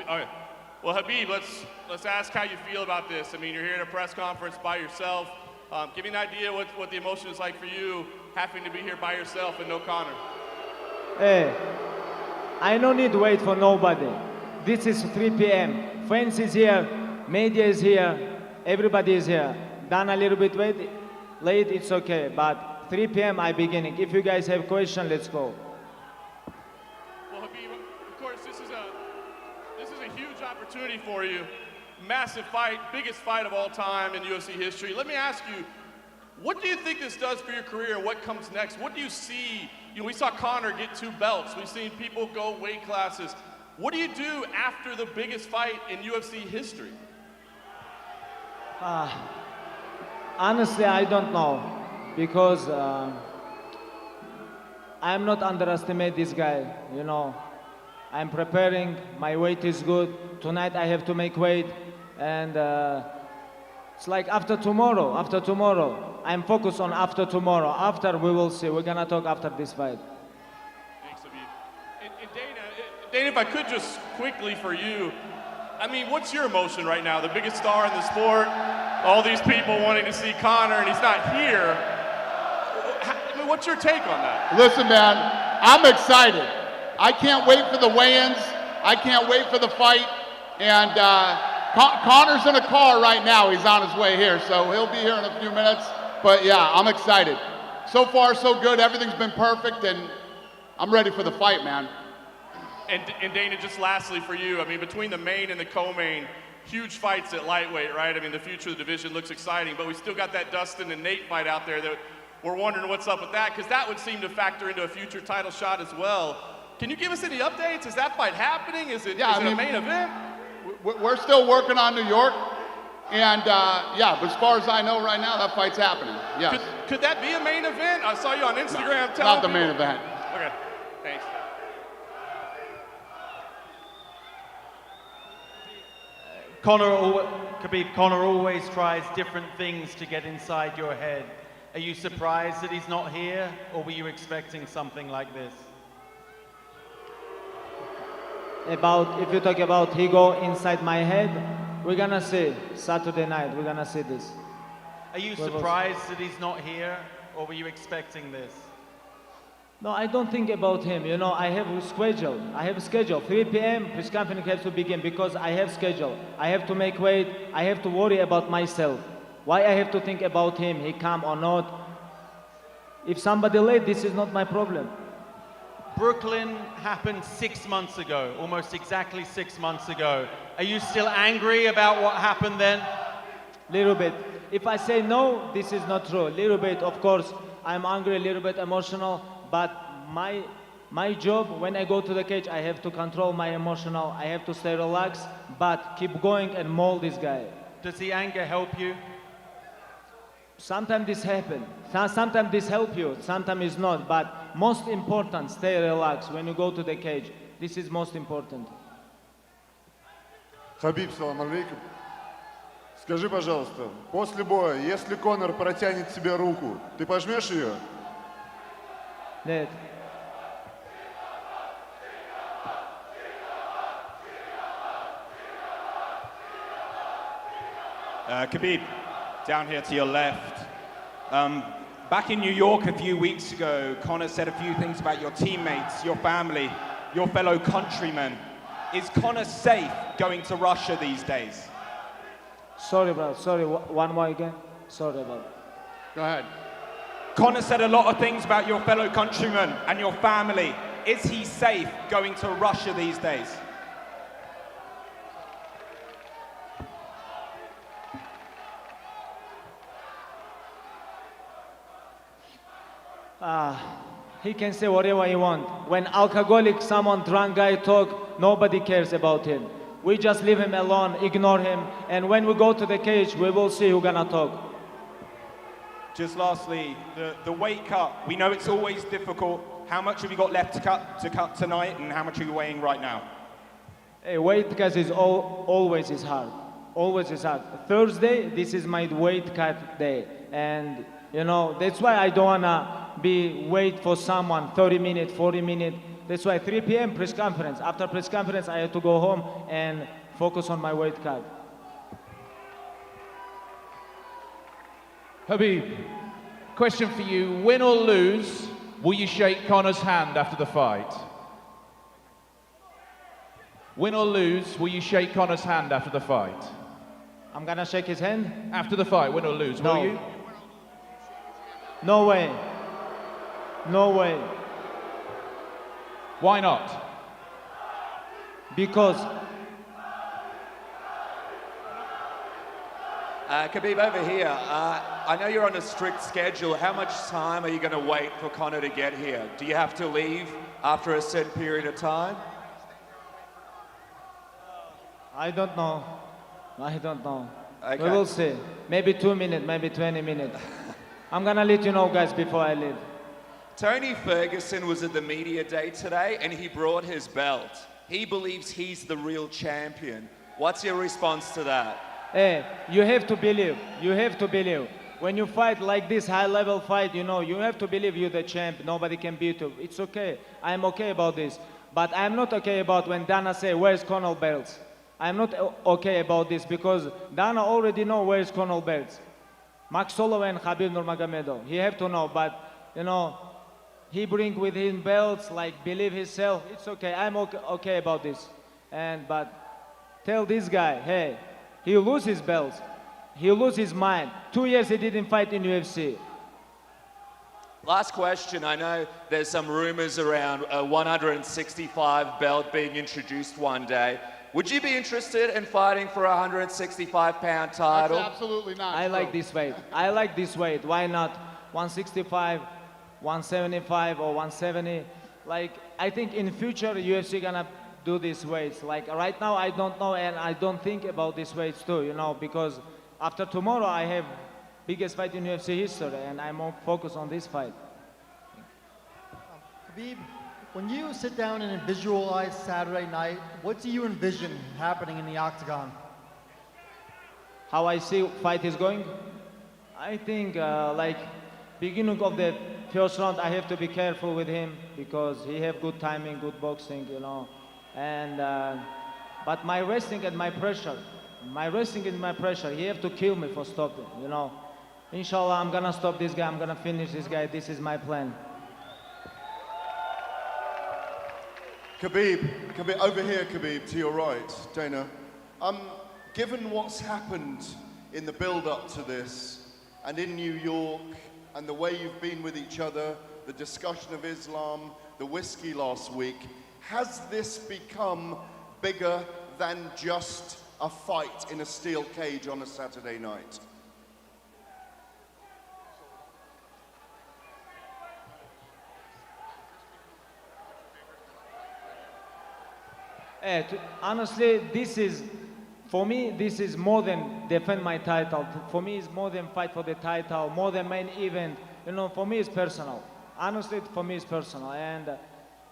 All right. Well, Khabib, let's ask how you feel about this. I mean, you're here at a press conference by yourself. Give me an idea what the emotion is like for you having to be here by yourself and no Conor. Hey, I don't need to wait for nobody. This is 3 p.m. Fans is here, media is here, everybody is here. Done a little bit late, it's okay. But 3 p.m. I beginning. If you guys have question, let's go. Well, Khabib, of course, this is a huge opportunity for you. Massive fight, biggest fight of all time in UFC history. Let me ask you, what do you think this does for your career and what comes next? What do you see? You know, we saw Conor get 2 belts. We've seen people go weight classes. What do you do after the biggest fight in UFC history? Honestly, I don't know, because I'm not underestimate this guy, you know. I'm preparing, my weight is good. Tonight I have to make weight, and it's like after tomorrow. I'm focused on after tomorrow. After, we will see. We're gonna talk after this fight. Thanks, Khabib. And Dana, if I could just quickly for you, I mean, what's your emotion right now? The biggest star in the sport, all these people wanting to see Conor, and he's not here. I mean, what's your take on that? Listen, man, I'm excited. I can't wait for the weigh-ins. I can't wait for the fight. And Conor's in a car right now. He's on his way here, so he'll be here in a few minutes. But yeah, I'm excited. So far, so good. Everything's been perfect, and I'm ready for the fight, man. And Dana, just lastly for you, I mean, between the main and the co-main, huge fights at lightweight, right? I mean, the future of the division looks exciting, but we still got that Dustin and Nate fight out there that we're wondering what's up with that, because that would seem to factor into a future title shot as well. Can you give us any updates? Is that fight happening? Is it a main event? We're still working on New York, and yeah, but as far as I know right now, that fight's happening. Yes. Could that be a main event? I saw you on Instagram telling Not the people. main event. Okay, thanks. Khabib, Conor always tries different things to get inside your head. Are you surprised that he's not here, or were you expecting something like this? If you talk about he go inside my head, we're gonna see Saturday night. We're gonna see this. Are you surprised that he's not here, or were you expecting this? No, I don't think about him. You know, I have a schedule. 3 p.m. Press conference has to begin because I have schedule. I have to make weight. I have to worry about myself. Why I have to think about him? He come or not? If somebody late, this is not my problem. Brooklyn happened 6 months ago, almost exactly 6 months ago. Are you still angry about what happened then? Little bit. If I say no, this is not true. Little bit, of course, I'm angry, a little bit emotional, but my job, when I go to the cage, I have to control my emotional, I have to stay relaxed, but keep going and mold this guy. Does the anger help you? Sometimes this happen. Sometimes this help you, sometimes it's not, but most important, stay relaxed when you go to the cage. This is most important. Хабиб, салам алейкум. Скажи, пожалуйста, после боя, если Конор протянет тебе руку, ты пожмешь ее? Нет. Khabib, down here to your left. Back in New York a few weeks ago, Conor said a few things about your teammates, your family, your fellow countrymen. Is Conor safe going to Russia these days? Sorry, bro. Sorry. One more again. Sorry about it. Go ahead. Conor said a lot of things about your fellow countrymen and your family. Is he safe going to Russia these days? He can say whatever he wants. When alcoholic, someone drunk guy talk, nobody cares about him. We just leave him alone, ignore him, and when we go to the cage, we will see who's gonna talk. Just lastly, the weight cut. We know it's always difficult. How much have you got left to cut tonight, and how much are you weighing right now? Hey, weight cut is always is hard. Always is hard. Thursday, this is my weight cut day, and you know that's why I don't wanna wait for someone 30 minutes, 40 minutes. That's why 3 p.m. press conference. After press conference, I have to go home and focus on my weight cut. Khabib, question for you. Win or lose, will you shake Conor's hand after the fight? Win or lose, will you shake Conor's hand after the fight? I'm gonna shake his hand? After the fight, win or lose, will No. you? No way. No way. Why not? Because Khabib, over here, I know you're on a strict schedule. How much time are you going to wait for Conor to get here? Do you have to leave after a certain period of time? I don't know. I don't know. Okay. We will see. Maybe 2 minutes, maybe 20 minutes. I'm gonna let you know, guys, before I leave. Tony Ferguson was at the media day today and he brought his belt. He believes he's the real champion. What's your response to that? Hey, you have to believe. You have to believe. When you fight like this high-level fight, you know, you have to believe you're the champ. Nobody can beat you. It's okay. I'm okay about this. But I'm not okay about when Dana say, where's Conor belts? I'm not okay about this because Dana already know where's Conor belts. Max Holloway and Khabib Nurmagomedov. He have to know, but, you know, he bring with him belts, like, believe himself. It's okay. I'm okay about this. But tell this guy, hey, he lose his belts. He lose his mind. 2 years he didn't fight in UFC. Last question. I know there's some rumors around a 165 belt being introduced one day. Would you be interested in fighting for a 165-pound title? That's absolutely not I true. like this weight. I like this weight. Why not 165, 175, or 170? Like, I think in future UFC gonna do these weights. Like right now, I don't know, and I don't think about these weights too. You know, because after tomorrow I have biggest fight in UFC history, and I'm more focused on this fight. Khabib, when you sit down and visualize Saturday night, what do you envision happening in the octagon? How I see fight is going? I think like beginning of the first round, I have to be careful with him because he have good timing, good boxing, you know. But my wrestling and my pressure, he have to kill me for stopping, you know. Inshallah, I'm gonna stop this guy. I'm gonna finish this guy. This is my plan. Khabib, over here, Khabib, to your right, Dana. Given what's happened in the build-up to this, and in New York, and the way you've been with each other, the discussion of Islam, the whiskey last week, has this become bigger than just a fight in a steel cage on a Saturday night? Honestly, for me, this is more than defend my title. For me, it's more than fight for the title, more than main event. You know, for me, it's personal. Honestly, for me, it's personal. And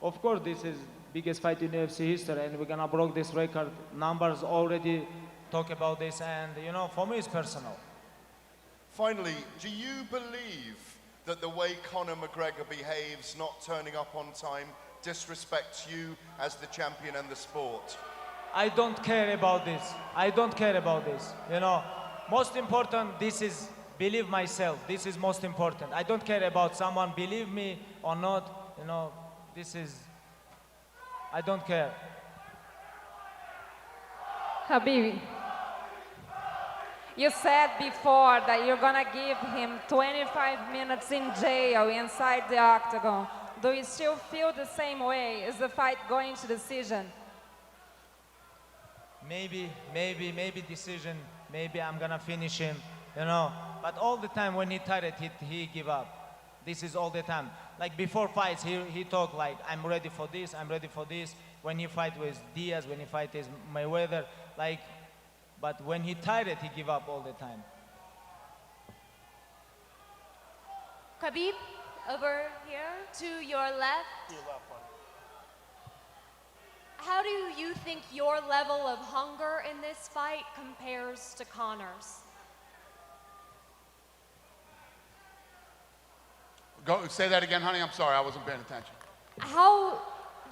of course, this is biggest fight in UFC history, and we're gonna break this record. Numbers already talk about this, and you know, for me, it's personal. Finally, do you believe that the way Conor McGregor behaves, not turning up on time, disrespects you as the champion and the sport? I don't care about this. I don't care about this. You know, most important, this is believe myself. This is most important. I don't care about someone believe me or not. You know, I don't care. Khabib, you said before that you're gonna give him 25 minutes in jail inside the octagon. Do you still feel the same way? Is the fight going to decision? Maybe decision. Maybe I'm gonna finish him. You know, but all the time when he tired, he give up. This is all the time. Like before fights, he talk like, I'm ready for this, I'm ready for this. When he fight with Diaz, when he fight with Mayweather, like, but when he tired, he give up all the time. Khabib, over here to your left. How do you think your level of hunger in this fight compares to Conor's? Say that again, honey. I'm sorry, I wasn't paying attention. How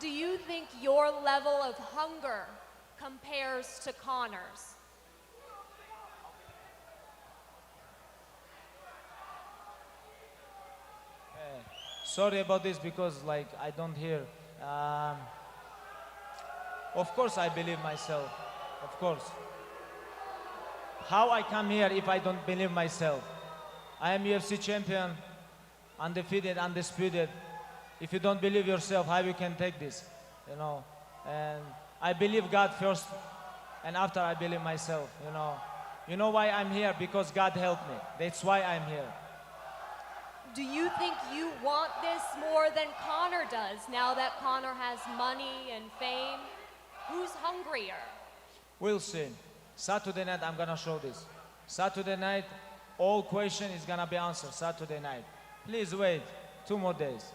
Do you think your level of hunger compares to Conor's? Sorry about this because like I don't hear. Of course I believe myself. Of course. How I come here if I don't believe myself? I am UFC champion, undefeated, undisputed. If you don't believe yourself, how you can take this? You know. And I believe God first, and after I believe myself. You know. You know why I'm here? Because God helped me. That's why I'm here. Do you think you want this more than Conor does now that Conor has money and fame? Who's hungrier? We'll see. Saturday night, I'm gonna show this. Saturday night, all question is gonna be answered. Saturday night. Please wait 2 more days.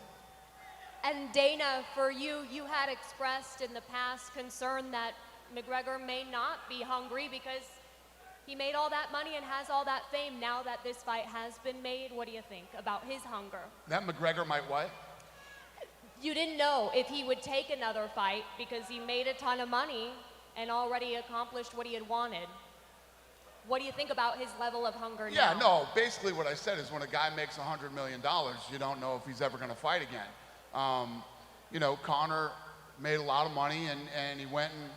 And Dana, for you, you had expressed in the past concern that McGregor may not be hungry because he made all that money and has all that fame. Now that this fight has been made, what do you think about his hunger? That McGregor might what? You didn't know if he would take another fight because he made a ton of money and already accomplished what he had wanted. What do you think about his level of hunger now? Yeah, no, basically what I said is when a guy makes $100 million, you don't know if he's ever going to fight again. You know, Conor made a lot of money and he went and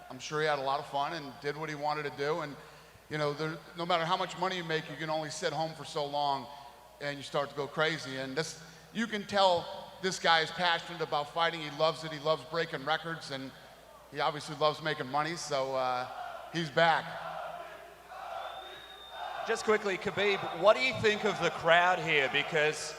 I'm sure he had a lot of fun and did what he wanted to do. And you know, no matter how much money you make, you can only sit home for so long and you start to go crazy. And this, you can tell this guy is passionate about fighting. He loves it. He loves breaking records, and he obviously loves making money, so he's back. Just quickly, Khabib, what do you think of the crowd here? Because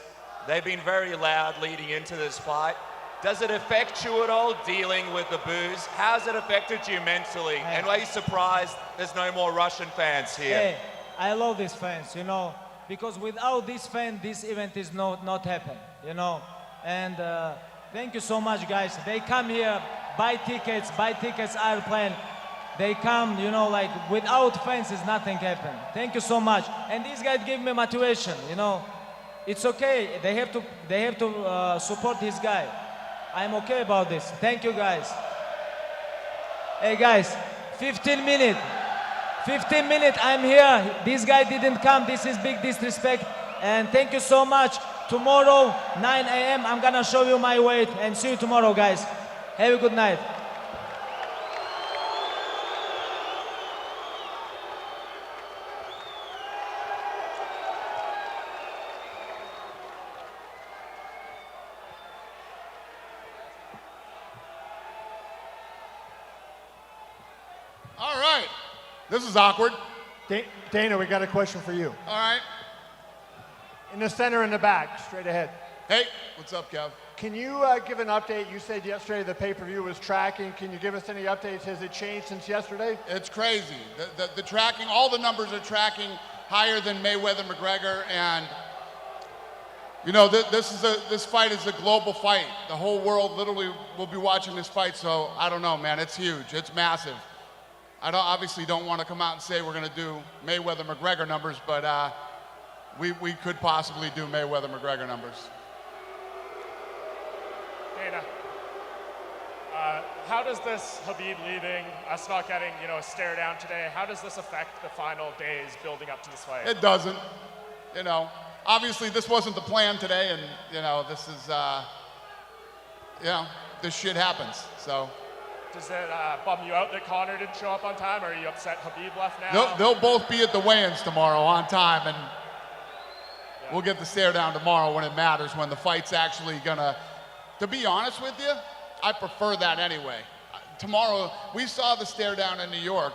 they've been very loud leading into this fight. Does it affect you at all, dealing with the boos? How's it affected you mentally? Hey. And are you surprised there's no more Russian fans here? Hey, I love these fans, you know, because without this fan, this event is not happen, you know. And thank you so much, guys. They come here, buy tickets, airplane. They come, you know, like without fans, is nothing happen. Thank you so much. And these guys give me motivation, you know. It's okay. They have to support this guy. I'm okay about this. Thank you, guys. Hey, guys, 15 minutes. 15 minutes, I'm here. This guy didn't come. This is big disrespect. And thank you so much. Tomorrow, 9 a.m., I'm gonna show you my weight. And see you tomorrow, guys. Have a good night. All right. This is awkward. Dana, we got a question for you. All right. In the center and the back, straight ahead. Hey, what's up, Kev? Can you give an update? You said yesterday the pay-per-view was tracking. Can you give us any updates? Has it changed since yesterday? It's crazy. The tracking, all the numbers are tracking higher than Mayweather McGregor, and you know this fight is a global fight. The whole world literally will be watching this fight. So I don't know, man. It's huge. It's massive. I obviously don't want to come out and say we're going to do Mayweather McGregor numbers, but we could possibly do Mayweather McGregor numbers. Dana, how does this Khabib leaving, us not getting, a stare down today, how does this affect the final days building up to this fight? It doesn't. You know, obviously this wasn't the plan today, and this is, this shit happens. So. Does it bum you out that Conor didn't show up on time, or are you upset Khabib left now? They'll both be at the weigh-ins tomorrow on time, and we'll get the stare down tomorrow when it matters, when the fight's actually gonna. To be honest with you, I prefer that anyway. Tomorrow, we saw the stare down in New York.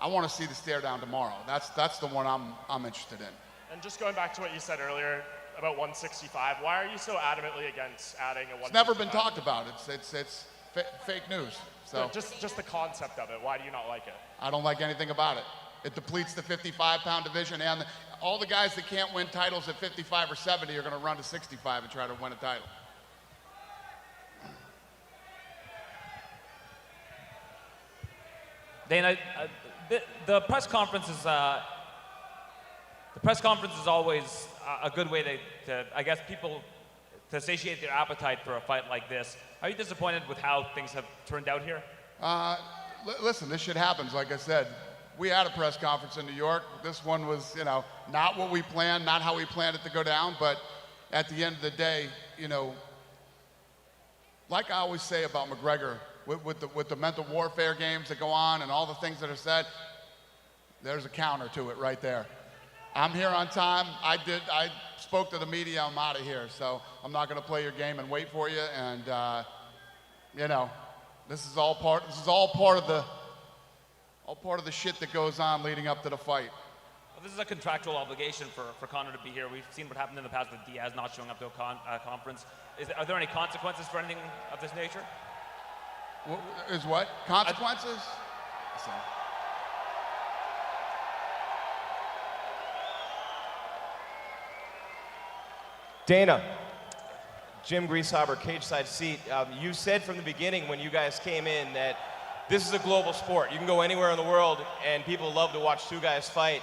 I want to see the stare down tomorrow. That's the one I'm interested in. And just going back to what you said earlier about 165, why are you so adamantly against adding a 165? It's never been talked about. It's fake news. So just the concept of it. Why do you not like it? I don't like anything about it. It depletes the 55-pound division, and all the guys that can't win titles at 55 or 70 are going to run to 65 and try to win a title. Dana, the press conference is always a good way to I guess people to satiate their appetite for a fight like this. Are you disappointed with how things have turned out here? Listen, this shit happens. Like I said, we had a press conference in New York. This one was, you know, not what we planned, not how we planned it to go down. But at the end of the day, you know, like I always say about McGregor, with the mental warfare games that go on and all the things that are said, there's a counter to it right there. I'm here on time. I spoke to the media. I'm out of here. So I'm not going to play your game and wait for you. And you know, this is all part of the shit that goes on leading up to the fight. Well, this is a contractual obligation for Conor to be here. We've seen what happened in the past with Diaz not showing up to a conference. Are there any consequences for anything of this nature? Is what? Consequences? Dana, Jim Grieshaber, cage side seat. You said from the beginning when you guys came in that this is a global sport. You can go anywhere in the world and people love to watch two guys fight.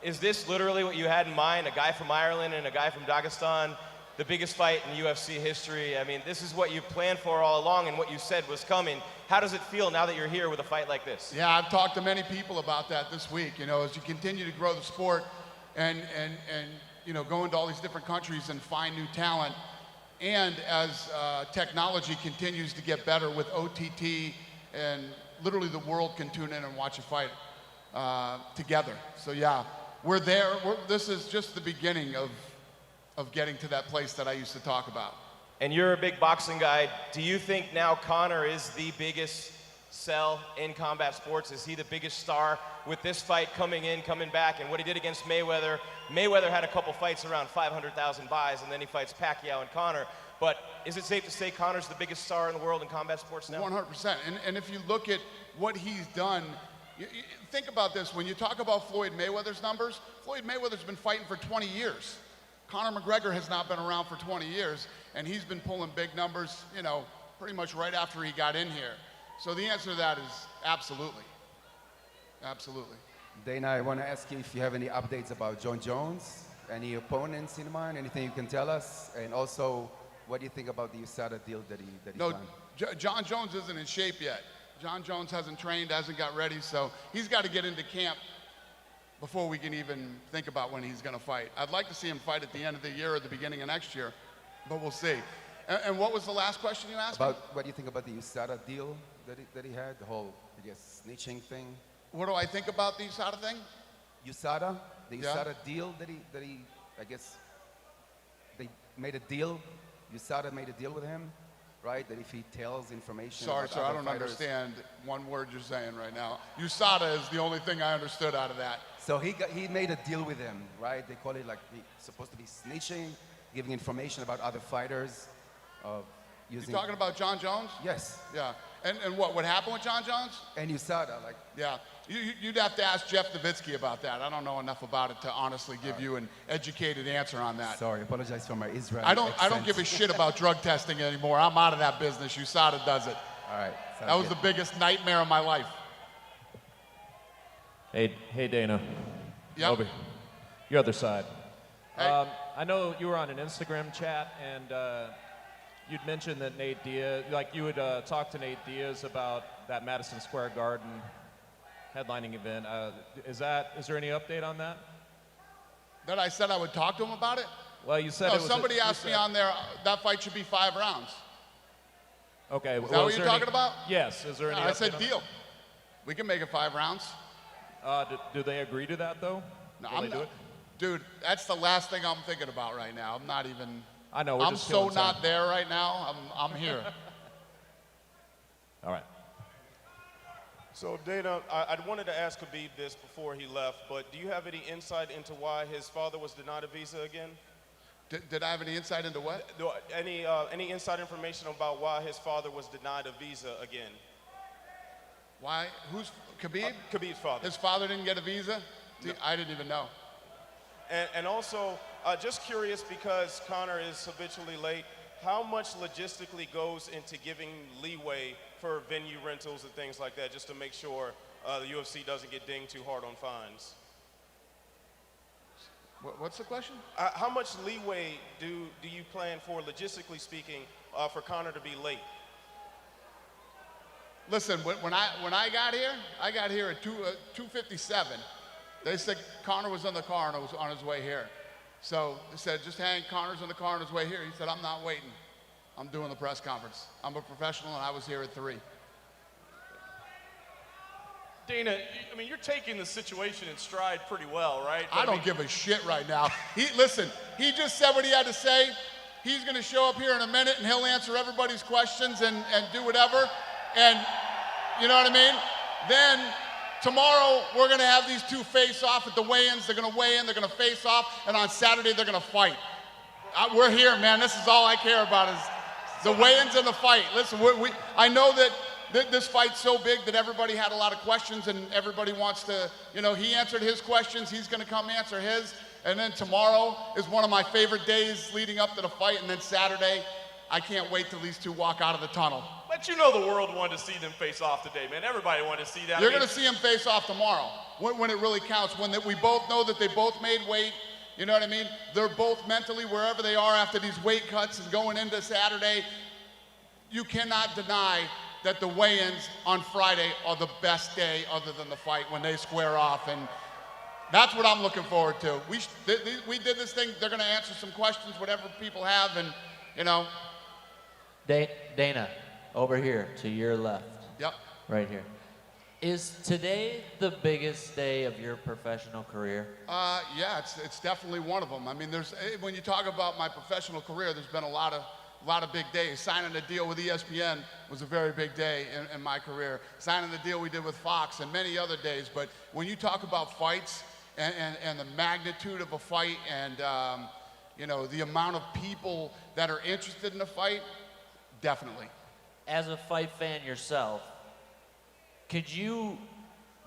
Is this literally what you had in mind? A guy from Ireland and a guy from Dagestan, the biggest fight in UFC history. I mean, this is what you planned for all along and what you said was coming. How does it feel now that you're here with a fight like this? Yeah, I've talked to many people about that this week. You know, as you continue to grow the sport and you know, go into all these different countries and find new talent, and as technology continues to get better with OTT, and literally the world can tune in and watch a fight together. So yeah, we're there. This is just the beginning of getting to that place that I used to talk about. And you're a big boxing guy. Do you think now Conor is the biggest sell in combat sports? Is he the biggest star with this fight coming in, coming back, and what he did against Mayweather? Mayweather had a couple fights around 500,000 buys, and then he fights Pacquiao and Conor. But is it safe to say Conor's the biggest star in the world in combat sports now? 100%. And if you look at what he's done, you think about this. When you talk about Floyd Mayweather's numbers, Floyd Mayweather's been fighting for 20 years. Conor McGregor has not been around for 20 years, and he's been pulling big numbers, you know, pretty much right after he got in here. So the answer to that is absolutely. Absolutely. Dana, I want to ask you if you have any updates about John Jones, any opponents in mind, anything you can tell us, and also what do you think about the USADA deal that he's done? John Jones isn't in shape yet. John Jones hasn't trained, hasn't got ready, so he's got to get into camp before we can even think about when he's going to fight. I'd like to see him fight at the end of the year or the beginning of next year, but we'll see. And what was the last question you asked about me? What do you think about the USADA deal that he had, the whole, I guess, snitching thing? What do I think about the USADA thing? USADA, the Yeah. USADA deal that he, I guess, they made a deal. USADA made a deal with him, right? That if he tells information. Sorry, about sir, I other don't fighters- understand one word you're saying right now. USADA is the only thing I understood out of that. So he made a deal with him, right? They call it like he's supposed to be snitching, giving information about other fighters. You talking about John Jones? Yes. Yeah. And what happened with John Jones? And USADA, like. Yeah. You'd have to ask Jeff Nowitzki about that. I don't know enough about it to honestly give you an educated answer on that. Sorry, apologize for my Israeli I don't accent. give a shit about drug testing anymore. I'm out of that business. USADA does it. All right. That was the biggest nightmare of my life. Hey Dana. Yep. Obi, your other side. Hey. I know you were on an Instagram chat and you'd mentioned that Nate Diaz, like you would talk to Nate Diaz about that Madison Square Garden headlining event. Is there any update on that? That I said I would talk to him about it? Well, you said No, it was somebody asked me on there, that fight should be 5 rounds. Okay. Is that what you're talking about? Yes. Is there any I update said on deal. We can make it 5 rounds. Do they agree to that, though? No, Will they do it? Dude, that's the last thing I'm thinking about right now. I'm not even. I know. We're I'm just so killing not time. there right now. I'm here. All right. So Dana, I wanted to ask Khabib this before he left, but do you have any insight into why his father was denied a visa again? Did I have any insight into what? Any inside information about why his father was denied a visa again? Why? Who's Khabib? Khabib's father. His father didn't get a visa? No. I didn't even know. And also, just curious because Conor is habitually late, how much logistically goes into giving leeway for venue rentals and things like that, just to make sure the UFC doesn't get dinged too hard on fines? What's the question? How much leeway do you plan for, logistically speaking, for Conor to be late? Listen, when I got here at 2:57. They said Conor was in the car and was on his way here. So they said, just hang, Conor's in the car on his way here. He said, I'm not waiting. I'm doing the press conference. I'm a professional and I was here at 3. Dana, I mean, you're taking the situation in stride pretty well, right? I don't give a shit right now. Listen, he just said what he had to say. He's going to show up here in a minute and he'll answer everybody's questions and do whatever. And you know what I mean? Then tomorrow we're going to have these two face off at the weigh-ins. They're going to weigh in, they're going to face off, and on Saturday they're going to fight. We're here, man. This is all I care about is the weigh-ins and the fight. Listen, I know that this fight's so big that everybody had a lot of questions and everybody wants to, you know, he answered his questions, he's going to come answer his, and then tomorrow is one of my favorite days leading up to the fight, and then Saturday, I can't wait till these two walk out of the tunnel. But you know the world wanted to see them face off today, man. Everybody wanted to see that. You're going to see them face off tomorrow when it really counts, when we both know that they both made weight. You know what I mean? They're both mentally wherever they are after these weight cuts and going into Saturday. You cannot deny that the weigh-ins on Friday are the best day other than the fight when they square off. And that's what I'm looking forward to. We did this thing. They're going to answer some questions, whatever people have, and, you know. Dana, over here to your left. Yep. Right here. Is today the biggest day of your professional career? Yeah, it's definitely one of them. I mean, when you talk about my professional career, there's been a lot of big days. Signing a deal with ESPN was a very big day in my career. Signing the deal we did with Fox and many other days. But when you talk about fights and the magnitude of a fight and you know, the amount of people that are interested in a fight, definitely. As a fight fan yourself, could you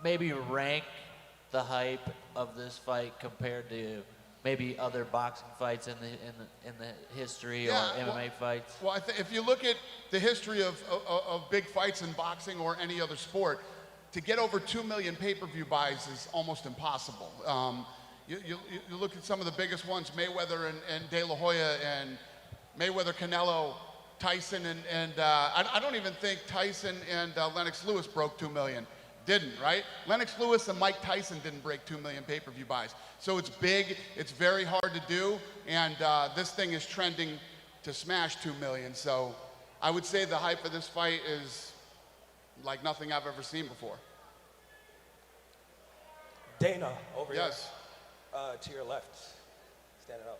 maybe rank the hype of this fight compared to maybe other boxing fights in the history or MMA fights? Well, if you look at the history of big fights in boxing or any other sport, to get over 2 million pay-per-view buys is almost impossible. You look at some of the biggest ones, Mayweather and De La Hoya and Mayweather Canelo, Tyson and I don't even think Tyson and Lennox Lewis broke 2 million. Didn't, right? Lennox Lewis and Mike Tyson didn't break 2 million pay-per-view buys. So it's big, it's very hard to do, and this thing is trending to smash 2 million. So I would say the hype of this fight is like nothing I've ever seen before. Dana, over here. Yes. To your left, standing up.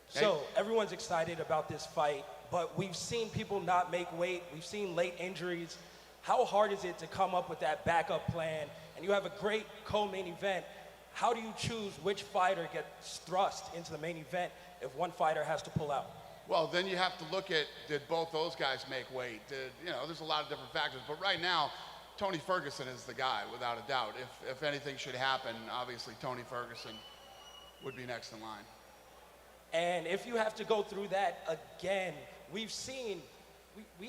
So everyone's excited about this fight, but we've seen people not make weight. We've seen late injuries. How hard is it to come up with that backup plan? And you have a great co-main event. How do you choose which fighter gets thrust into the main event if one fighter has to pull out? Well, then you have to look at, did both those guys make weight? You know, there's a lot of different factors. But right now, Tony Ferguson is the guy, without a doubt. If anything should happen, obviously Tony Ferguson would be next in line. And if you have to go through that again, we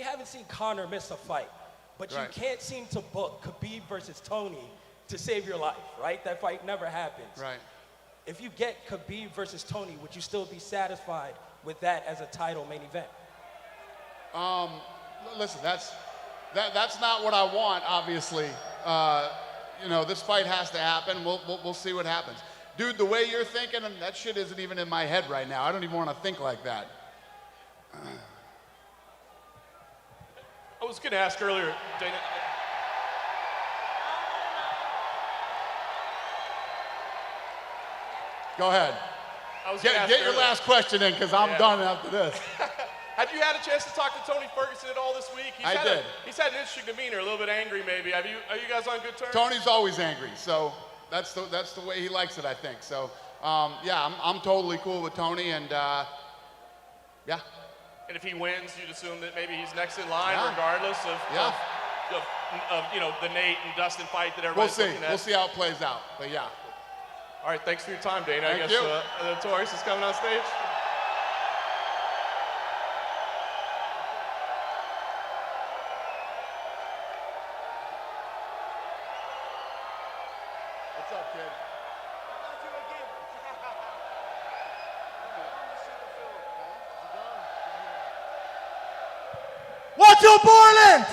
haven't seen Conor miss a fight, but you can't seem to book Khabib versus Tony to save your life, right? That fight never happens. Right. If you get Khabib versus Tony, would you still be satisfied with that as a title main event? Listen, that's not what I want, obviously. You know, this fight has to happen. We'll see what happens. Dude, the way you're thinking, that shit isn't even in my head right now. I don't even want to think like that. I was going to ask earlier, Dana. Go ahead. Get your last question in, because I'm done after this. Have you had a chance to talk to Tony Ferguson at all this week? I did. He's had an interesting demeanor, a little bit angry maybe. Are you guys on good terms? Tony's always angry, so that's the way he likes it, I think. So, yeah, I'm totally cool with Tony, and yeah. And if he wins, you'd assume that maybe he's next in line, regardless of you know, the Nate and Dustin fight that everybody's looking at. We'll see how it plays out, but yeah. All right, thanks for your time, Dana. Thank I guess you. the Taurus is coming on stage. What's up, kid? What's up, Ireland?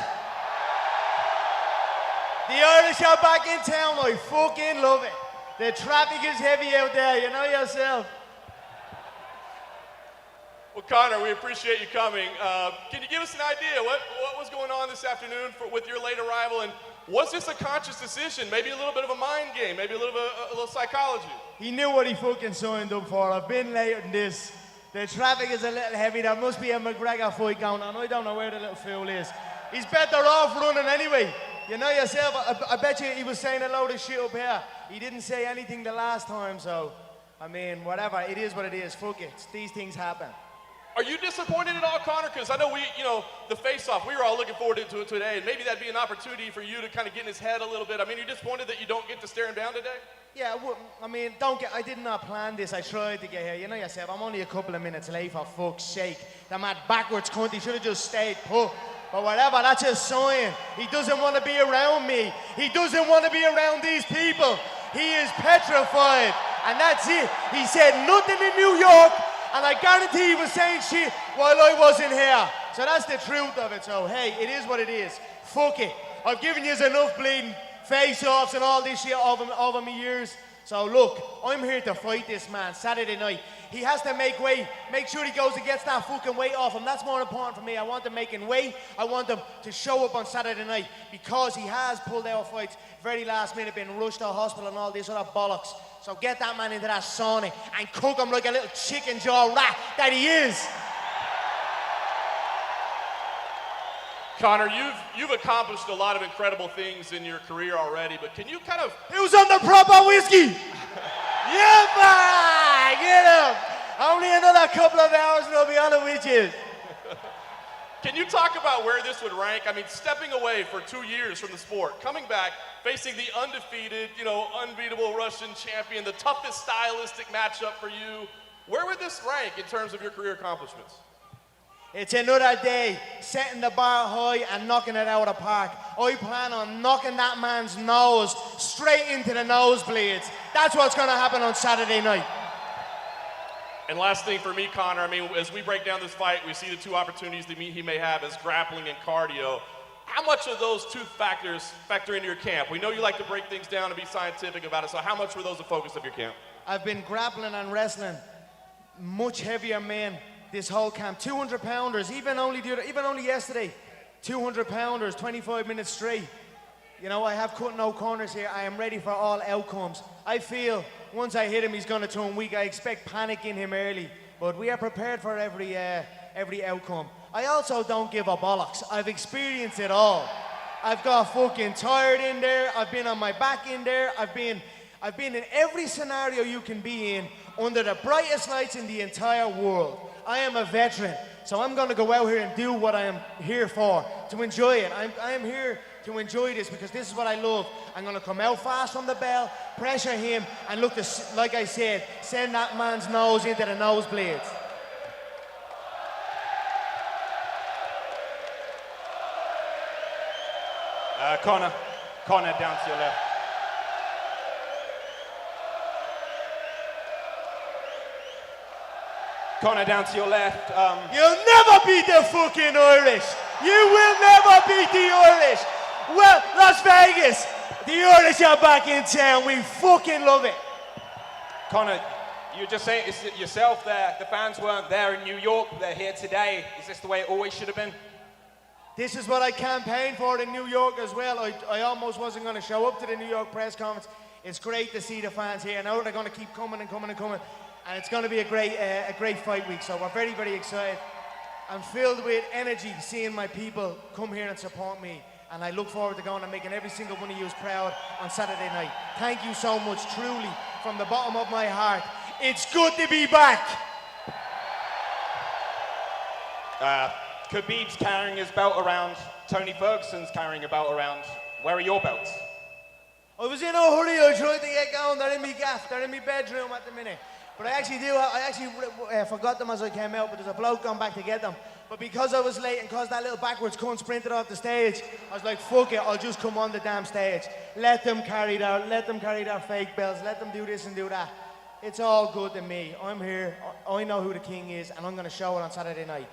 The Irish are back in town. I fucking love it. The traffic is heavy out there, you know yourself. Well, Conor, we appreciate you coming. Can you give us an idea? What was going on this afternoon with your late arrival? And was this a conscious decision? Maybe a little bit of a mind game? Maybe a little psychology? He knew what he fucking signed up for. I've been later than this. The traffic is a little heavy. There must be a McGregor fight going on. I don't know where the little fool is. He's better off running anyway. You know yourself, I bet you he was saying a load of shit up here. He didn't say anything the last time, so, I mean, whatever. It is what it is. Fuck it. These things happen. Are you disappointed at all, Conor? Because I know the face-off, we were all looking forward to it today, and maybe that'd be an opportunity for you to kind of get in his head a little bit. I mean, you're disappointed that you don't get to stare him down today? Yeah, I mean, I did not plan this. I tried to get here. You know yourself, I'm only a couple of minutes late, for fuck's sake. The mad backwards cunt, he should have just stayed put. But whatever, that's a sign. He doesn't want to be around me. He doesn't want to be around these people. He is petrified. And that's it. He said nothing in New York, and I guarantee he was saying shit while I wasn't here. So that's the truth of it. So, hey, it is what it is. Fuck it. I've given you enough bleeding face-offs and all this shit over my years. So look, I'm here to fight this man Saturday night. He has to make weight. Make sure he goes and gets that fucking weight off him. That's more important for me. I want him making weight. I want him to show up on Saturday night because he has pulled out fights very last minute, been rushed to hospital and all this other bollocks. So get that man into that sauna and cook him like a little chicken jaw rat that he is. Conor, you've accomplished a lot of incredible things in your career already, but can you kind of... Who's on the proper whiskey? Yeah, man! Get him! Only another couple of hours and I'll be on it with you. Can you talk about where this would rank? I mean, stepping away for 2 years from the sport, coming back, facing the undefeated, unbeatable Russian champion, the toughest stylistic matchup for you. Where would this rank in terms of your career accomplishments? It's another day, setting the bar high and knocking it out of the park. I plan on knocking that man's nose straight into the nosebleeds. That's what's going to happen on Saturday night. And last thing for me, Conor, I mean, as we break down this fight, we see the two opportunities that he may have as grappling and cardio. How much of those two factors factor into your camp? We know you like to break things down and be scientific about it, so how much were those the focus of your camp? I've been grappling and wrestling much heavier men this whole camp. 200 pounders, even only yesterday, 200 pounders, 25 minutes straight. I have cut no corners here. I am ready for all outcomes. I feel once I hit him, he's going to turn weak. I expect panic in him early, but we are prepared for every outcome. I also don't give a bollocks. I've experienced it all. I've got fucking tired in there. I've been on my back in there. I've been in every scenario you can be in under the brightest lights in the entire world. I am a veteran, so I'm going to go out here and do what I am here for, to enjoy it. I am here to enjoy this because this is what I love. I'm going to come out fast from the bell, pressure him, and look, like I said, send that man's nose into the nosebleeds. Conor down to your left. Conor down to your left. You'll never beat the fucking Irish. You will never beat the Irish. Well, Las Vegas, the Irish are back in town. We fucking love it. Conor, you're just saying it's yourself there. The fans weren't there in New York. They're here today. Is this the way it always should have been? This is what I campaigned for in New York as well. I almost wasn't going to show up to the New York press conference. It's great to see the fans here. Now they're going to keep coming and coming and coming. And it's going to be a great fight week. So we're very, very excited. I'm filled with energy seeing my people come here and support me. And I look forward to going and making every single one of you proud on Saturday night. Thank you so much, truly, from the bottom of my heart. It's good to be back. Khabib's carrying his belt around. Tony Ferguson's carrying a belt around. Where are your belts? I was in a hurry. I tried to get going. They're in my gaff. They're in my bedroom at the minute. But I actually forgot them as I came out, but there's a bloke gone back to get them. But because I was late and because that little backwards cunt sprinted off the stage, I was like, fuck it, I'll just come on the damn stage. Let them carry their fake belts, let them do this and do that. It's all good to me. I'm here. I know who the king is, and I'm going to show it on Saturday night.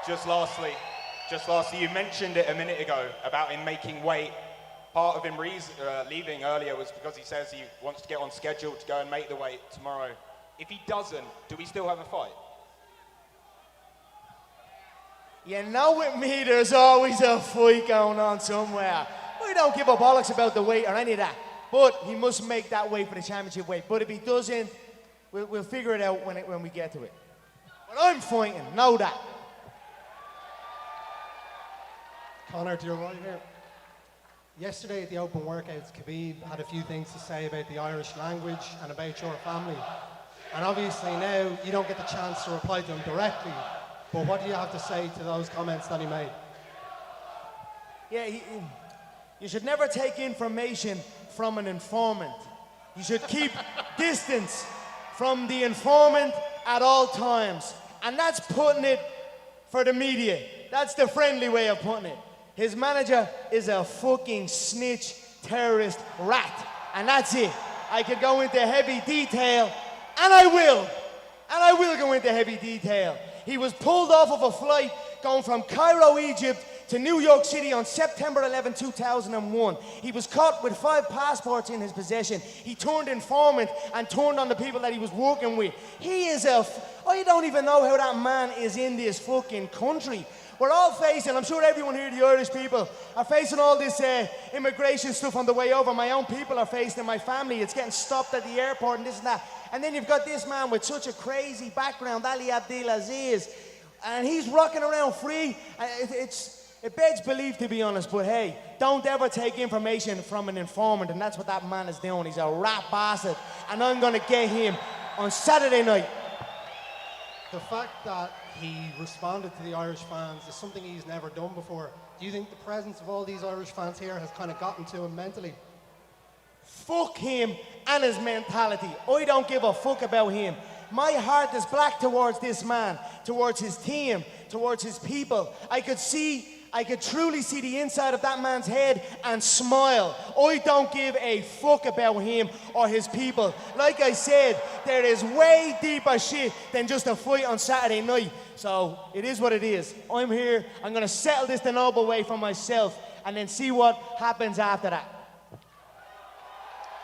Just lastly, you mentioned it a minute ago about him making weight. Part of him leaving earlier was because he says he wants to get on schedule to go and make the weight tomorrow. If he doesn't, do we still have a fight? You know, with me, there's always a fight going on somewhere. We don't give a bollocks about the weight or any of that. But he must make that weight for the championship weight. But if he doesn't, we'll figure it out when we get to it. But I'm fighting, know that. Conor, to your right here. Yesterday at the open workouts, Khabib had a few things to say about the Irish language and about your family. And obviously now you don't get the chance to reply to him directly. But what do you have to say to those comments that he made? Yeah, you should never take information from an informant. You should keep distance from the informant at all times. And that's putting it for the media. That's the friendly way of putting it. His manager is a fucking snitch, terrorist, rat. And that's it. I could go into heavy detail, and I will. And I will go into heavy detail. He was pulled off of a flight going from Cairo, Egypt to New York City on September 11, 2001. He was caught with 5 passports in his possession. He turned informant and turned on the people that he was working with. He is I don't even know how that man is in this fucking country. We're all facing, I'm sure everyone here, the Irish people, are facing all this immigration stuff on the way over. My own people are facing, my family, it's getting stopped at the airport and this and that. And then you've got this man with such a crazy background, Ali Abdelaziz, and he's rocking around free. It begs belief, to be honest, but hey, don't ever take information from an informant, and that's what that man is doing. He's a rat bastard, and I'm gonna get him on Saturday night. The fact that he responded to the Irish fans is something he's never done before. Do you think the presence of all these Irish fans here has kind of gotten to him mentally? Fuck him and his mentality. I don't give a fuck about him. My heart is black towards this man, towards his team, towards his people. I could truly see the inside of that man's head and smile. I don't give a fuck about him or his people. Like I said, there is way deeper shit than just a fight on Saturday night. So it is what it is. I'm here. I'm going to settle this the noble way for myself and then see what happens after that.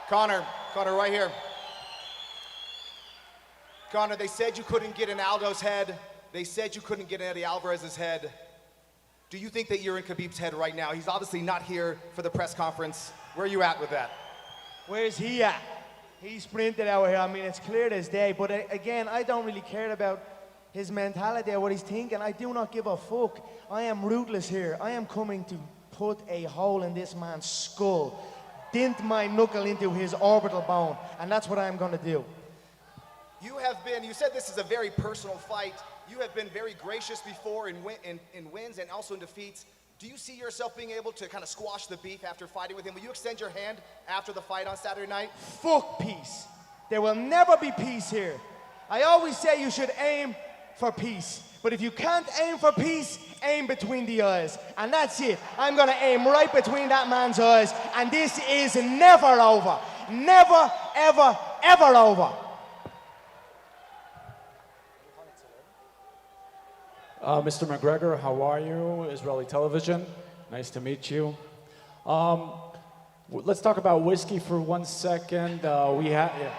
Conor, right here. Conor, they said you couldn't get in Aldo's head. They said you couldn't get in Eddie Alvarez's head. Do you think that you're in Khabib's head right now? He's obviously not here for the press conference. Where are you at with that? Where's he at? He sprinted out here. I mean, it's clear as day. But again, I don't really care about his mentality or what he's thinking. I do not give a fuck. I am ruthless here. I am coming to put a hole in this man's skull, dent my knuckle into his orbital bone, and that's what I'm going to do. You said this is a very personal fight. You have been very gracious before in wins and also in defeats. Do you see yourself being able to kind of squash the beef after fighting with him? Will you extend your hand after the fight on Saturday night? Fuck peace. There will never be peace here. I always say you should aim for peace. But if you can't aim for peace, aim between the eyes. And that's it. I'm going to aim right between that man's eyes. And this is never over. Never, ever, ever over. Mr. McGregor, how are you? Israeli television, nice to meet you. Let's talk about whiskey for 1 second. The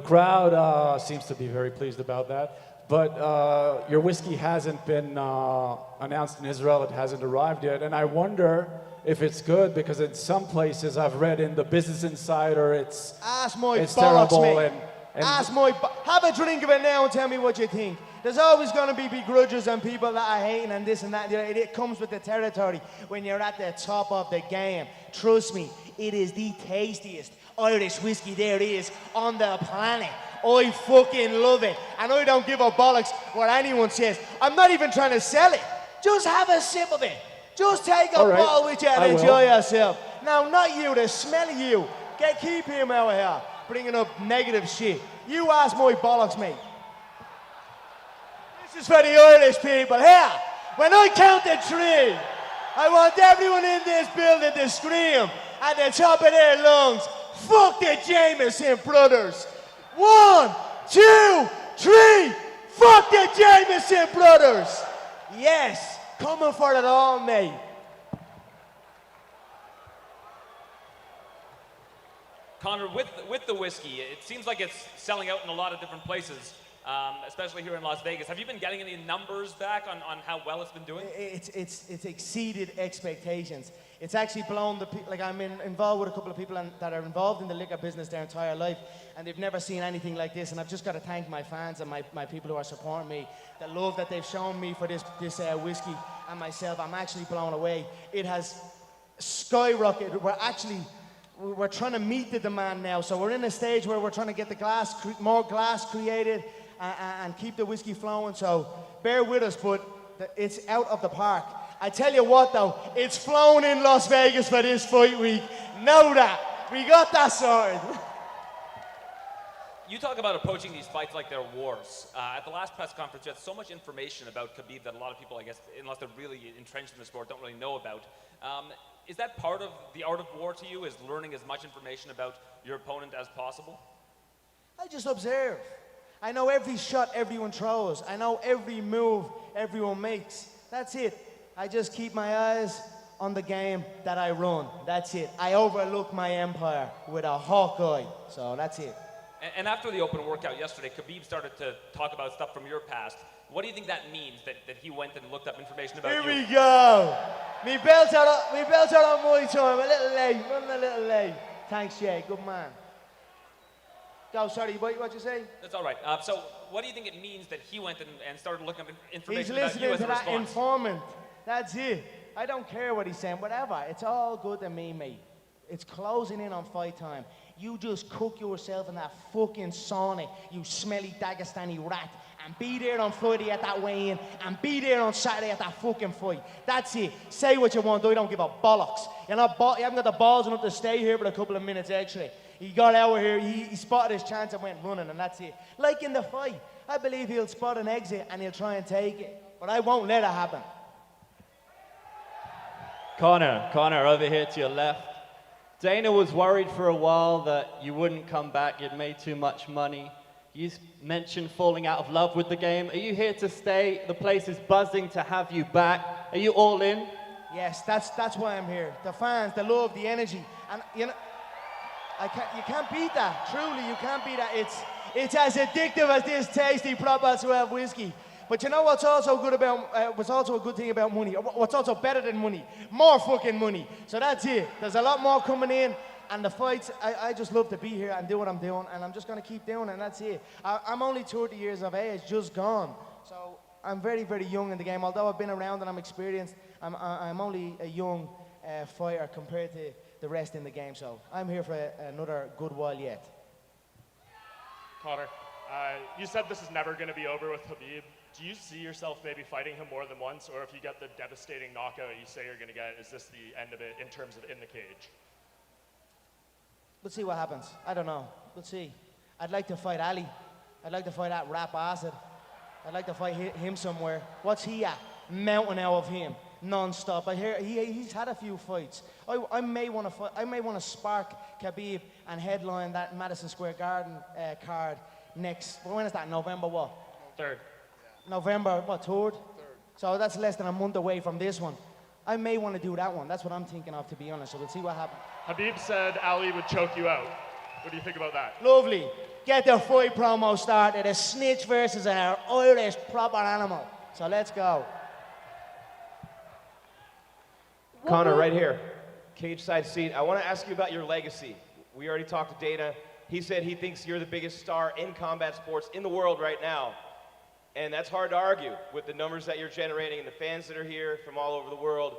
crowd seems to be very pleased about that. But your whiskey hasn't been announced in Israel. It hasn't arrived yet. And I wonder if it's good, because in some places I've read in the Business Insider it's terrible. Mate. Have a drink of it now and tell me what you think. There's always going to be begrudgers and people that are hating and this and that. It comes with the territory when you're at the top of the game. Trust me, it is the tastiest Irish whiskey there is on the planet. I fucking love it. And I don't give a bollocks what anyone says. I'm not even trying to sell it. Just have a sip of it. Just take a bottle with you and enjoy yourself. Now, not you, the smell of you. Keep him out of here. Bringing up negative shit. You ask my bollocks, mate. This is for the Irish people. Here, when I count to 3, I want everyone in this building to scream at the top of their lungs, fuck the Jameson brothers. 1, 2, 3, fuck the Jameson brothers. Yes, coming for it all, mate. Conor, with the whiskey, it seems like it's selling out in a lot of different places, especially here in Las Vegas. Have you been getting any numbers back on how well it's been doing? It's exceeded expectations. It's actually blown like I'm involved with a couple of people that are involved in the liquor business their entire life, and they've never seen anything like this. And I've just got to thank my fans and my people who are supporting me, the love that they've shown me for this whiskey and myself. I'm actually blown away. It has skyrocketed. We're trying to meet the demand now, so we're in a stage where we're trying to get the more glass created and keep the whiskey flowing. So bear with us, but it's out of the park. I tell you what, though, it's flowing in Las Vegas for this fight week. Know that. We got that sorted. You talk about approaching these fights like they're wars. At the last press conference, you had so much information about Khabib that a lot of people, I guess, unless they're really entrenched in the sport, don't really know about. Is that part of the art of war to you, is learning as much information about your opponent as possible? I just observe. I know every shot everyone throws. I know every move everyone makes. That's it. I just keep my eyes on the game that I run. That's it. I overlook my empire with a hawk eye. So that's it. And after the open workout yesterday, Khabib started to talk about stuff from your past. What do you think that means, that he went and looked up information about you? Here we go. Me belts are on my time. A little late. Running a little late. Thanks, Jay. Good man. Go, sorry, what you say? That's all right. So what do you think it means that he went and started looking up information He's about you listening as to a that response? informant. That's it. I don't care what he's saying, whatever. It's all good to me, mate. It's closing in on fight time. You just cook yourself in that fucking sauna, you smelly Dagestani rat, and be there on Friday at that weigh-in, and be there on Saturday at that fucking fight. That's it. Say what you want, though. You don't give a bollocks. You haven't got the balls enough to stay here for a couple of minutes extra. He got out here, he spotted his chance and went running, and that's it. Like in the fight, I believe he'll spot an exit and he'll try and take it, but I won't let it happen. Conor, over here to your left. Dana was worried for a while that you wouldn't come back, you'd made too much money. You mentioned falling out of love with the game. Are you here to stay? The place is buzzing to have you back. Are you all in? Yes, that's why I'm here. The fans, the love, the energy, and you know, you can't beat that. Truly, you can't beat that. It's as addictive as this tasty proper 12 whiskey. But you know what's also good about, what's also a good thing about money, what's also better than money? More fucking money. So that's it. There's a lot more coming in, and the fights, I just love to be here and do what I'm doing, and I'm just going to keep doing it, and that's it. I'm only 30 years of age, just gone. So I'm very, very young in the game. Although I've been around and I'm experienced, I'm only a young fighter compared to the rest in the game. So I'm here for another good while yet. Conor, you said this is never going to be over with Khabib. Do you see yourself maybe fighting him more than once, or if you get the devastating knockout you say you're going to get, is this the end of it in terms of in the cage? Let's see what happens. I don't know. Let's see. I'd like to fight Ali. I'd like to fight that rap acid. I'd like to fight him somewhere. What's he at? Mountain out of him, non-stop. I hear he's had a few fights. I may want to fight. I may want to spark Khabib and headline that Madison Square Garden card next. When is that? November what? 3rd. November what? 3rd. So that's less than a month away from this one. I may want to do that one. That's what I'm thinking of, to be honest. So we'll see what happens. Habib said Ali would choke you out. What do you think about that? Lovely. Get the fight promo started. A snitch versus an Irish proper animal. So let's go. Conor, right here, cage side seat. I want to ask you about your legacy. We already talked to Dana. He said he thinks you're the biggest star in combat sports in the world right now. And that's hard to argue with the numbers that you're generating and the fans that are here from all over the world.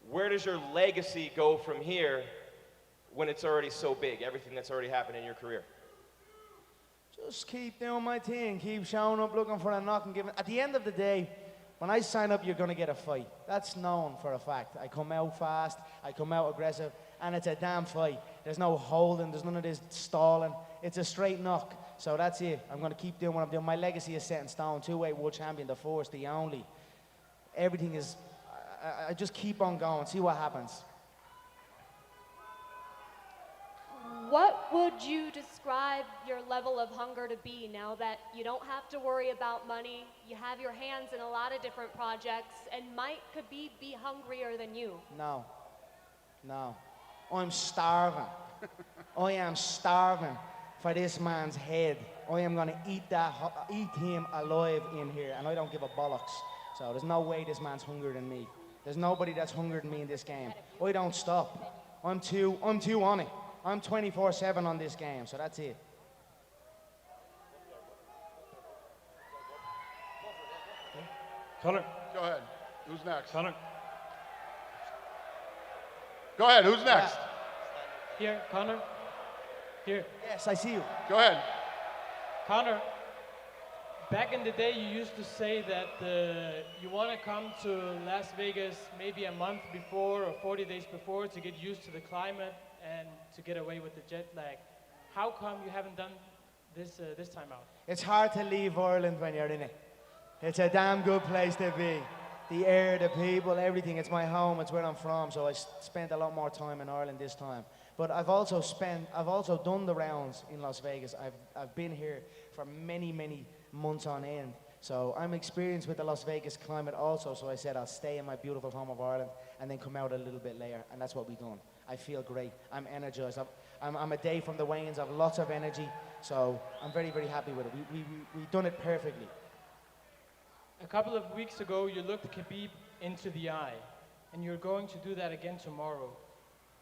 Where does your legacy go from here when it's already so big, everything that's already happened in your career? Just keep doing my thing. Keep showing up, looking for a knock and giving. At the end of the day, when I sign up, you're going to get a fight. That's known for a fact. I come out fast, I come out aggressive, and it's a damn fight. There's no holding, there's none of this stalling. It's a straight knock. So that's it. I'm going to keep doing what I'm doing. My legacy is set in stone. 2-weight world champion, the first, the only. Everything is, I just keep on going, see what happens. What would you describe your level of hunger to be now that you don't have to worry about money, you have your hands in a lot of different projects, and might Khabib be hungrier than you? No, no, I'm starving. I am starving for this man's head. I am gonna eat him alive in here, and I don't give a bollocks. So there's no way this man's hungrier than me. There's nobody that's hungrier than me in this game. I don't stop. I'm too on it. I'm 24/7 on this game, so that's it. Conor. Go ahead. Who's next? Conor. Go ahead. Who's next? Here, Conor. Here. Yes, I see you. Go ahead. Conor, back in the day, you used to say that you want to come to Las Vegas maybe a month before or 40 days before to get used to the climate and to get away with the jet lag. How come you haven't done this this time out? It's hard to leave Ireland when you're in it. It's a damn good place to be. The air, the people, everything. It's my home, it's where I'm from, so I spent a lot more time in Ireland this time. But I've also done the rounds in Las Vegas. I've been here for many, many months on end. So I'm experienced with the Las Vegas climate also, so I said I'll stay in my beautiful home of Ireland and then come out a little bit later, and that's what we've done. I feel great. I'm energized. I'm a day from the weigh-ins. I have lots of energy, so I'm very, very happy with it. We've done it perfectly. A couple of weeks ago, you looked Khabib into the eye, and you're going to do that again tomorrow.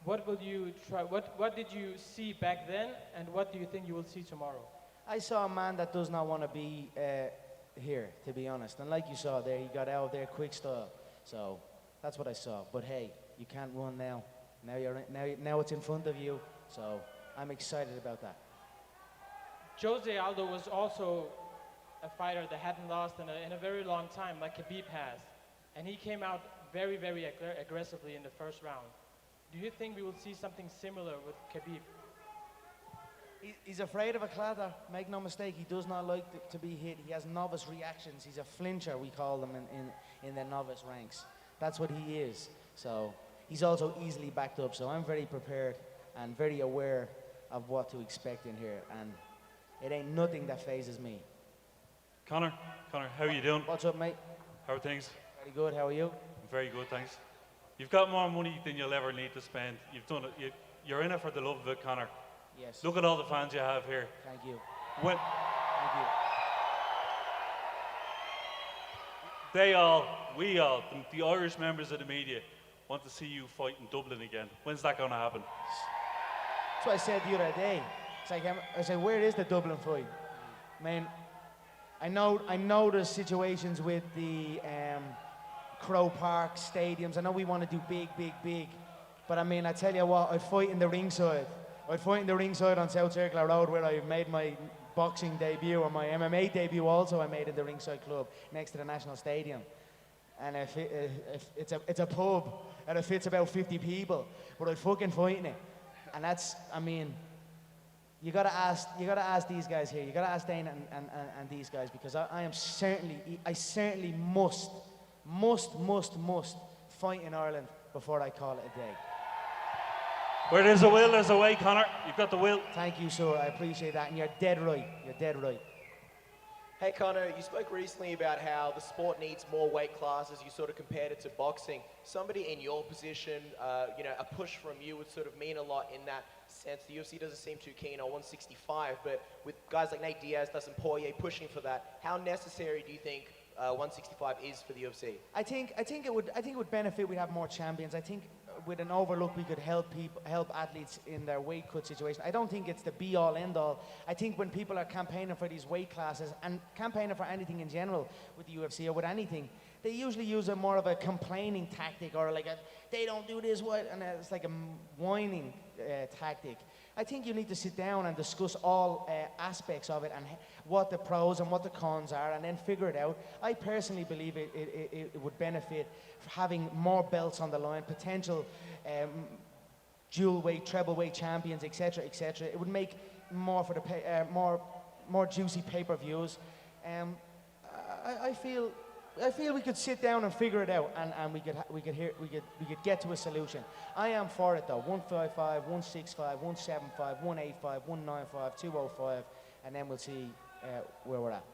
What will you try? What did you see back then, and what do you think you will see tomorrow? I saw a man that does not want to be here, to be honest. And like you saw there, he got out there quick style. So that's what I saw. But hey, you can't run now. Now it's in front of you. So I'm excited about that. Jose Aldo was also a fighter that hadn't lost in a very long time, like Khabib has. And he came out very, very aggressively in the first round. Do you think we will see something similar with Khabib? He's afraid of a clatter, make no mistake. He does not like to be hit. He has novice reactions. He's a flincher, we call them in the novice ranks. That's what he is. So he's also easily backed up. So I'm very prepared and very aware of what to expect in here. And it ain't nothing that phases me. Conor, how are you doing? What's up, mate? How are things? Very good, how are you? I'm very good, thanks. You've got more money than you'll ever need to spend. You've done it. You're in it for the love of it, Conor. Yes. Look at all the fans you have here. Thank you. When Thank you. we all, the Irish members of the media, want to see you fight in Dublin again. When's that going to happen? That's what I said the other day. It's like, I said, where is the Dublin fight? Man, I know there's situations with the Crow Park stadiums. I know we want to do big. But I mean, I tell you what, I'd fight in the ringside. I'd fight in the ringside on South Circular Road where I made my boxing debut, or my MMA debut also I made in the ringside club next to the National Stadium. And if it's a pub and it fits about 50 people, but I'd fucking fight in it. And that's, I mean, you gotta ask these guys here. You gotta ask Dana and these guys, because I certainly must fight in Ireland before I call it a day. Where there's a will, there's a way, Conor. You've got the will. Thank you, sir. I appreciate that, and you're dead right. You're dead right. Hey Conor, you spoke recently about how the sport needs more weight classes. You sort of compared it to boxing. Somebody in your position, a push from you would sort of mean a lot in that sense. The UFC doesn't seem too keen on 165, but with guys like Nate Diaz, Dustin Poirier pushing for that, how necessary do you think 165 is for the UFC? I think it would benefit. We'd have more champions. I think with an overlook we could help athletes in their weight cut situation. I don't think it's the be all end all. I think when people are campaigning for these weight classes and campaigning for anything in general with the UFC or with anything, they usually use a more of a complaining tactic, or like they don't do this, what, and it's like a whining tactic. I think you need to sit down and discuss all aspects of it and what the pros and what the cons are, and then figure it out. I personally believe it would benefit for having more belts on the line, potential dual weight, treble weight champions, etc., etc. It would make more for the more juicy pay-per-views. I feel I feel we could sit down and figure it out, and we could get to a solution. I am for it though. 155, 165, 175, 185, 195, 205, and then we'll see where we're at.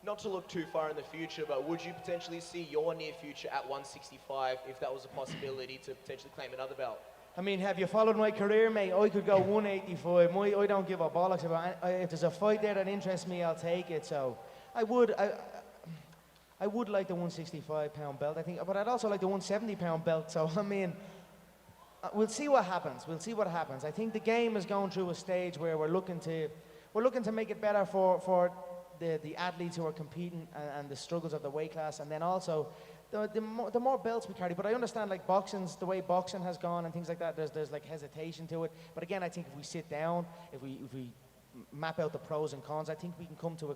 Not to look too far in the future, but would you potentially see your near future at 165 if that was a possibility to potentially claim another belt? I mean, have you followed my career, mate? I could go 185. I don't give a bollocks about it. If there's a fight there that interests me, I'll take it. So I would like the 165-pound belt, I think, but I'd also like the 170-pound belt. So I mean, we'll see what happens. We'll see what happens. I think the game is going through a stage where we're looking to make it better for the athletes who are competing and the struggles of the weight class, and then also the more belts we carry. But I understand, like, the way boxing has gone and things like that, there's like hesitation to it. But again, I think if we sit down, if we map out the pros and cons, I think we can come to a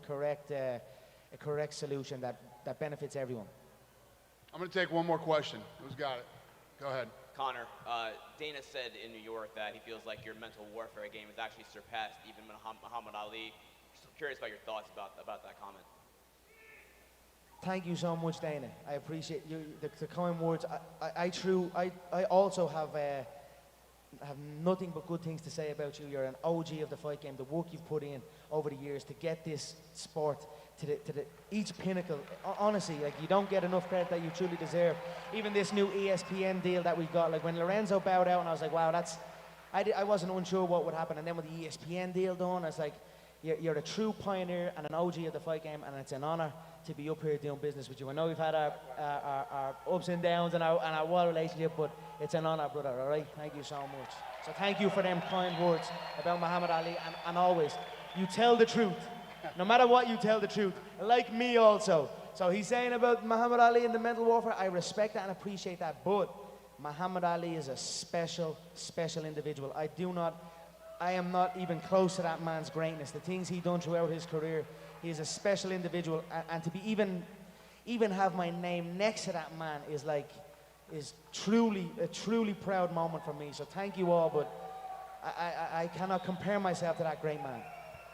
correct solution that benefits everyone. I'm going to take one more question. Who's got it? Go ahead. Conor, Dana said in New York that he feels like your mental warfare game has actually surpassed even Muhammad Ali. Just curious about your thoughts about that comment. Thank you so much, Dana. I appreciate you, the kind words. I also have nothing but good things to say about you. You're an OG of the fight game. The work you've put in over the years to get this sport to each pinnacle. Honestly, like, you don't get enough credit that you truly deserve. Even this new ESPN deal that we got, like when Lorenzo bowed out, and I was like, wow, I wasn't unsure what would happen. And then with the ESPN deal done, I was like, you're a true pioneer and an OG of the fight game, and it's an honor to be up here doing business with you. I know we've had our ups and downs and our wild relationship, but it's an honor, brother, all right? Thank you so much. So thank you for them kind words about Muhammad Ali, and always, you tell the truth. No matter what, you tell the truth. Like me also. So he's saying about Muhammad Ali and the mental warfare, I respect that and appreciate that, but Muhammad Ali is a special, special individual. I am not even close to that man's greatness. The things he done throughout his career, he is a special individual, and to be even have my name next to that man is truly a truly proud moment for me. So thank you all, but I cannot compare myself to that great man.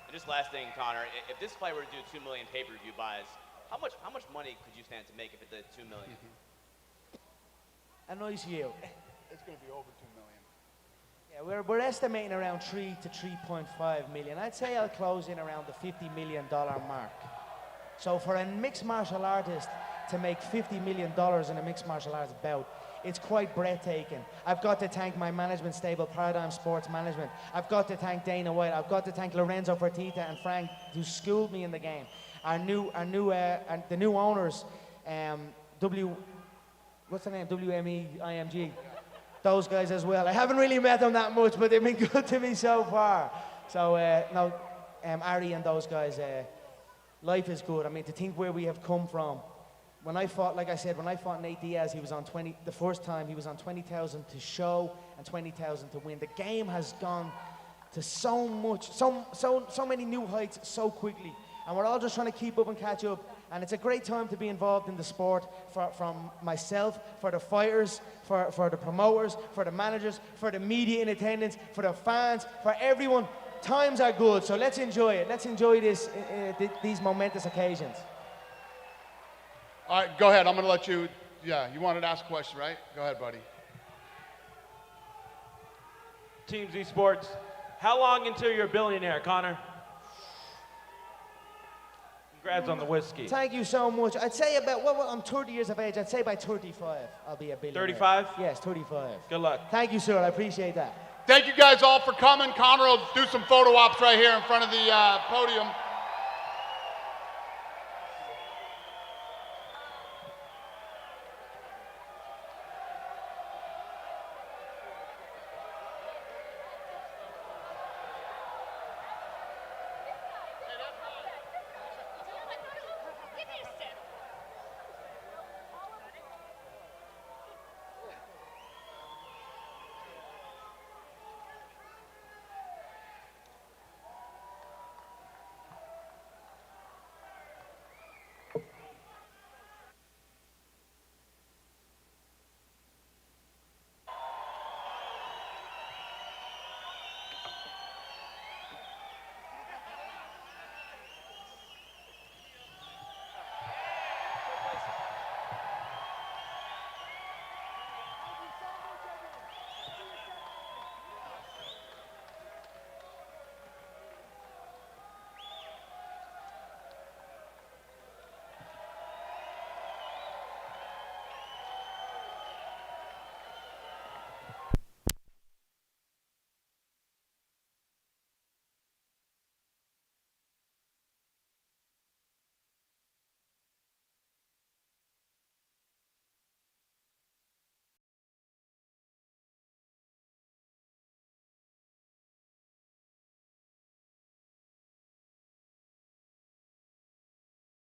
And just last thing, Conor, if this fight were to do 2 million pay-per-view buys, how much money could you stand to make if it did 2 million? A nice yield. It's going to be over 2 million. Yeah, we're estimating around 3 to 3.5 million. I'd say I'll close in around the $50 million mark. So for a mixed martial artist to make $50 million in a mixed martial arts bout, it's quite breathtaking. I've got to thank my management stable, Paradigm Sports Management. I've got to thank Dana White. I've got to thank Lorenzo Fertitta and Frank, who schooled me in the game. The new owners, what's the name? WME, IMG. Those guys as well. I haven't really met them that much, but they've been good to me so far. So Ari and those guys, life is good. I mean, to think where we have come from. When I fought, like I said, when I fought Nate Diaz, he was on the first time he was on 20,000 to show and 20,000 to win. The game has gone to so many new heights so quickly, and we're all just trying to keep up and catch up. And it's a great time to be involved in the sport from myself, for the fighters, for the promoters, for the managers, for the media in attendance, for the fans, for everyone. Times are good, so let's enjoy it. Let's enjoy these momentous occasions. All right, go ahead. I'm going to let you, you wanted to ask a question, right? Go ahead, buddy. Team Z Sports, how long until you're a billionaire, Conor? Congrats on the whiskey. Thank you so much. I'd say about, I'm 30 years of age. I'd say by 35, I'll be a billionaire. 35? Yes, 35. Good luck. Thank you, sir. I appreciate that. Thank you guys all for coming. Conor will do some photo ops right here in front of the podium.